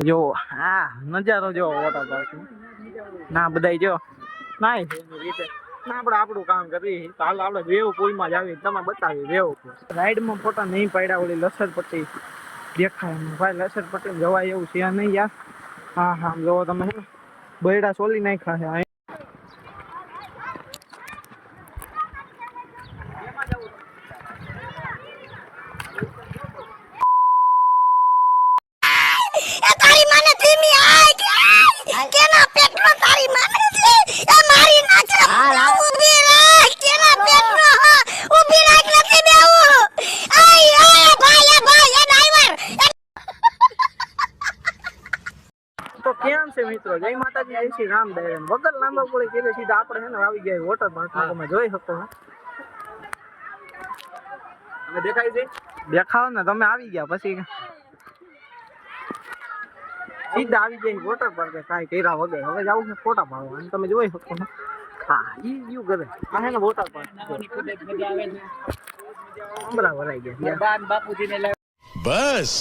જો હા નજારો જો વોટર પાર્ક ના બધાય જો ના રીતે ના આપણે આપણું કામ કરીએ તો હાલ આપણે વેવ પુલમાં જ આવી તમે બતાવી વેવ રાઈડમાં ફોટા નહીં પાડ્યા ઓલી લસરપટ્ટી દેખાય ભાઈ લસરપટ્ટી જવાય એવું છે નહીં યાર હા હા જોવો તમે બૈડા સોલી નાખ્યા છે તારી માને ધીમી આય કેના પેટનો તારી માને છે એ મારી નાખે ઊભી રાખ કેના પેટનો ઊભી રાખ નથી દેવું આય આય ભાઈ એ ડ્રાઈવર તો કેમ છે મિત્રો જય માતાજી જય શ્રી રામ દયાન વગર લાંબા પોળી કે સીધા આપણે છે ને આવી ગયા વોટર પાર્કમાં તમે જોઈ શકો છો અમે દેખાય છે દેખાવ ને તમે આવી ગયા પછી સીધા આવી જાય વોટર પાર્ક કાંઈ કર્યા વગર હવે જાવું છે ફોટા પાડવા અને તમે જોઈ શકો છો હા ઈ યુ કરે આ છે ને વોટર પાર્ક અમરા ભરાઈ ગયા બાપુજીને બસ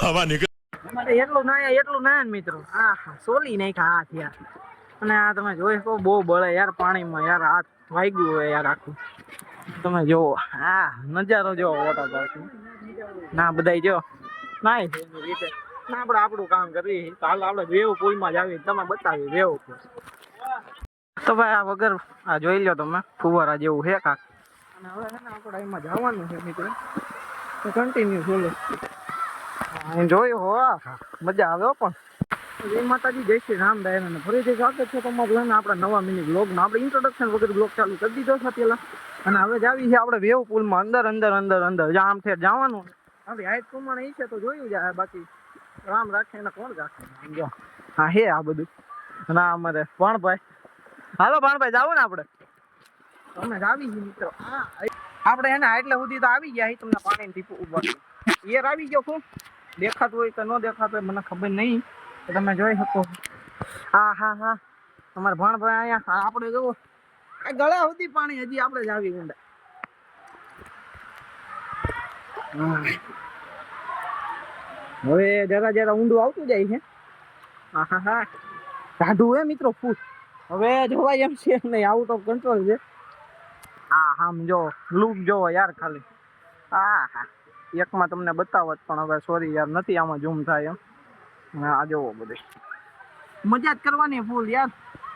હવા નીકળ એટલું ના મિત્રો હા સોલી નાખ્યા હાથ યાર અને આ તમે જોઈ શકો બહુ બળે યાર પાણીમાં યાર હાથ વાગ્યું હોય યાર આખું તમે જોવો હા નજારો જોવો વોટર પાર્ક ના બધાય જો ના રીતે ના આપણે આપણું કામ કરીએ તો હાલ આપણે વેવ પુલમાં જ આવી તમે બતાવી વેવ પુલ તો ભાઈ આ વગર આ જોઈ લો તમે ફુવારા જેવું છે કાક અને હવે છે ને આપણે એમાં જવાનું છે મિત્રો તો કન્ટિન્યુ બોલો જોયું હો મજા આવે પણ જય માતાજી જય શ્રી રામ દયાન ફરીથી સ્વાગત છે તમારું ને આપણા નવા મિની બ્લોગમાં આપણે ઇન્ટ્રોડક્શન વગર બ્લોગ ચાલુ કરી દીધો છે પેલા અને હવે જ આવી છે આપણે વેવ પુલમાં અંદર જ્યાં આમ ઠેર જવાનું આપણી હાઈટ પ્રમાણે એ છે તો જોયું જાય બાકી રામ રાખે એને કોણ રાખે સમજો હા હે આ બધું ના અમારે ભણભાઈ હાલો ભણભાઈ જાવું ને આપણે અમે આવી છીએ મિત્રો આપણે એને એટલે સુધી તો આવી ગયા તમને પાણી ટીપું ઉભા યાર આવી ગયો શું દેખાતું હોય કે ન દેખાતું હોય મને ખબર નહીં તમે જોઈ શકો હા હા હા તમારે ભણભાઈ અહીંયા આપણે જોવો ગળા સુધી પાણી હજી આપણે જ આવી ઊંડા હવે જરા ઊંડું આવતું જાય છે હા હા હા કાઢું હે મિત્રો ફૂટ હવે જોવાય એમ છે નહીં આઉટ ઓફ કંટ્રોલ છે હા હા જો લૂક જોવો યાર ખાલી હા હા એકમાં તમને બતાવત પણ હવે સોરી યાર નથી આમાં ઝૂમ થાય એમ આ જોવો બધે મજા જ કરવાની ફૂલ યાર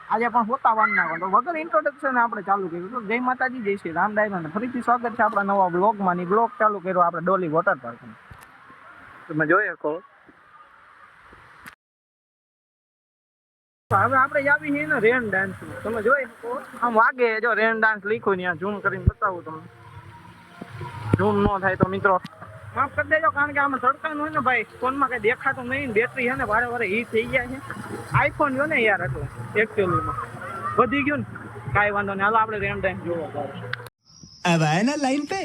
આજે પણ હોતા વાર ના તો વગર ઇન્ટ્રોડક્શન આપણે ચાલુ કર્યું તો જય માતાજી જય શ્રી રામ દયાન ફરીથી સ્વાગત છે આપણા નવા બ્લોગમાં ની બ્લોગ ચાલુ કર્યો આપણે ડોલી વોટર પાર્ક તમે જોઈ શકો હવે આપણે આવી છીએ ને રેન ડાન્સ તમે જોઈ શકો આમ વાગે જો રેન ડાન્સ લખ્યું ત્યાં ઝૂમ કરીને બતાવું તમને ઝૂમ ન થાય તો મિત્રો માફ કરી દેજો કારણ કે આમાં તડકાનું હોય ને ભાઈ ફોનમાં કઈ દેખાતું નહીં બેટરી છે ને વારે હીટ થઈ ગયા છે આઈફોન જો ને યાર એટલે એકચ્યુઅલીમાં વધી ગયું ને કાંઈ વાંધો નહીં હાલો આપણે રેન ડાન્સ જોવો अब आए ना लाइन पे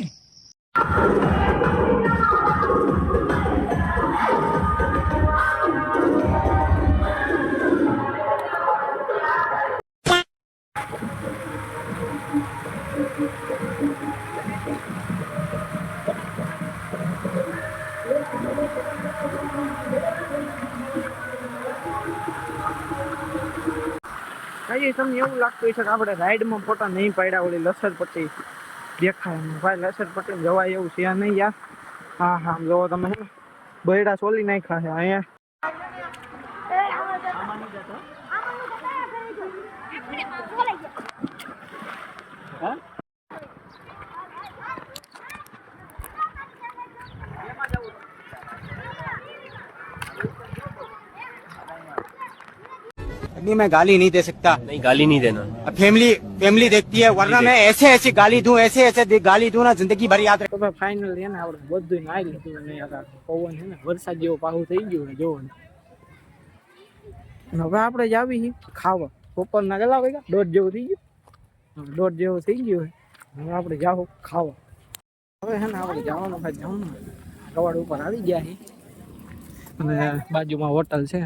હજી તમને એવું લાગતું હશે કે આપણે રાઈડમાં ફોટા નહીં પાડ્યા ઓલી લસરપટ્ટી દેખાય ભાઈ લસરપટ્ટી જવાય એવું છે નહીં યાર હા હા જોવો તમે બૈડા સોલી નાખ્યા છે અહીંયા नहीं मैं गाली नहीं दे सकता नहीं गाली नहीं देना फैमिली देखती है वरना मैं ऐसे गाली दूं ऐसे गाली दूं ना जिंदगी भर याद તો ફાઇનલ છે ને આપણે બધું નાઈ લીધું ને યાર પવન છે ને વરસાદ જેવો પાહું થઈ ગયું ને જોવો ને હવે આપણે જ આવી છીએ ખાવા બપોરના કેટલા વાગ્યા 1:30 જેવું થઈ ગયું દોઢ જેવું થઈ ગયું હવે આપણે જાવું ખાવા. હવે હે ને આપણે જવાનું કવાડ ઉપર આવી ગયા છે અને બાજુમાં હોટલ છે,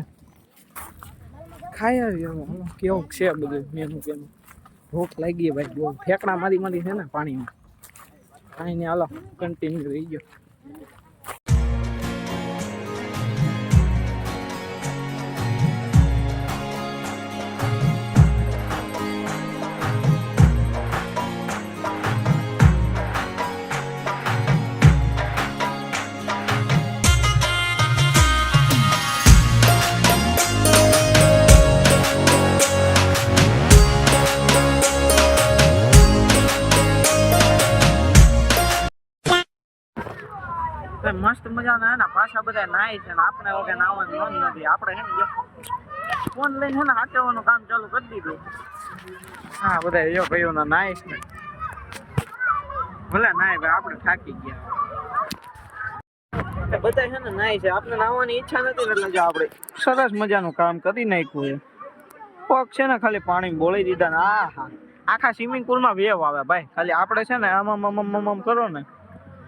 ખાઈ આવી હવે. કેવું છે બધું મેનુ પેનું. ભૂખ લાગી ભાઈ બહુ. ફેંકડા મારી છે ને પાણીમાં. કાંઈ નહીં, હાલો કન્ટિન્યુ રહી ગયો. મસ્ત મજાના હે ને પાછા બધા નાય છે ને આપણે હવે નાવાનું મન નથી. આપણે હે ને ફોન લઈને હે ને હાચવવાનું કામ ચાલુ કરી દીધું. હા બધા જો ભાઈઓ ના નાય છે ને ભલે નાય ભાઈ, આપણે થાકી ગયા બધા છે ને નાય છે. આપણે નાવાની ઈચ્છા નથી એટલે જો આપણે સરસ મજાનું કામ કરી નાખ્યું. પગ છે ને ખાલી પાણી બોળી દીધા ને આખા સ્વિમિંગ પુલમાં વેવ આવે ભાઈ. ખાલી આપણે છે ને આમ કરો ને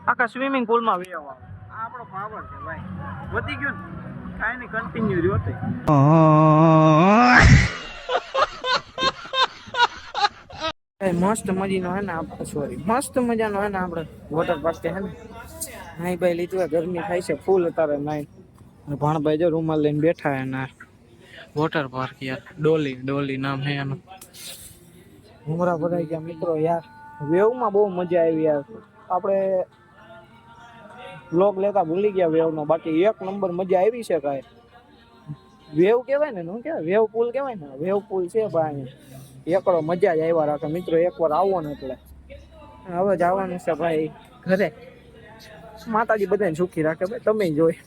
આખા સ્વિમિંગ પુલમાં વેવ આવે. આ આપણો પાવર છે ભાઈ. વધી ગયું ને કાંઈ નહીં, કન્ટિન્યુ રહ્યો તે. મસ્ત મજાનો હે ને આપણે મસ્ત મજાનો હે ને આપણે વોટર પાર્ક છે ને નાઈ ભાઈ લીધું. ગરમી થાય છે ફૂલ અત્યારે નાઈ. ભાણભાઈ જો રૂમાલ લઈને બેઠા હે ને વોટર પાર્ક યાર ડોલી નામ હે એનું. ઘુમરા ભરાઈ ગયા મિત્રો યાર. વેવમાં બહુ મજા આવી યાર. આપણે બ્લોગ લેતા ભૂલી ગયા વેવનો. બાકી એક નંબર મજા આવી છે. કાંઈ વેવ કહેવાય ને, શું કહેવાય, વેવ પુલ કહેવાય ને. વેવ પુલ છે ભાઈ, એકડો મજા જ આવ્યા રાખે મિત્રો. એકવાર આવો ને એટલે. હવે જવાનું છે ભાઈ ઘરે. માતાજી બધાને સુખી રાખે ભાઈ. તમે જોઈ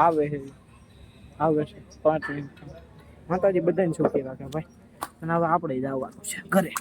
આવે છે 5 મિનિટ. માતાજી બધાને સુખી રાખે ભાઈ. અને હવે આપણે જવાનું છે ઘરે.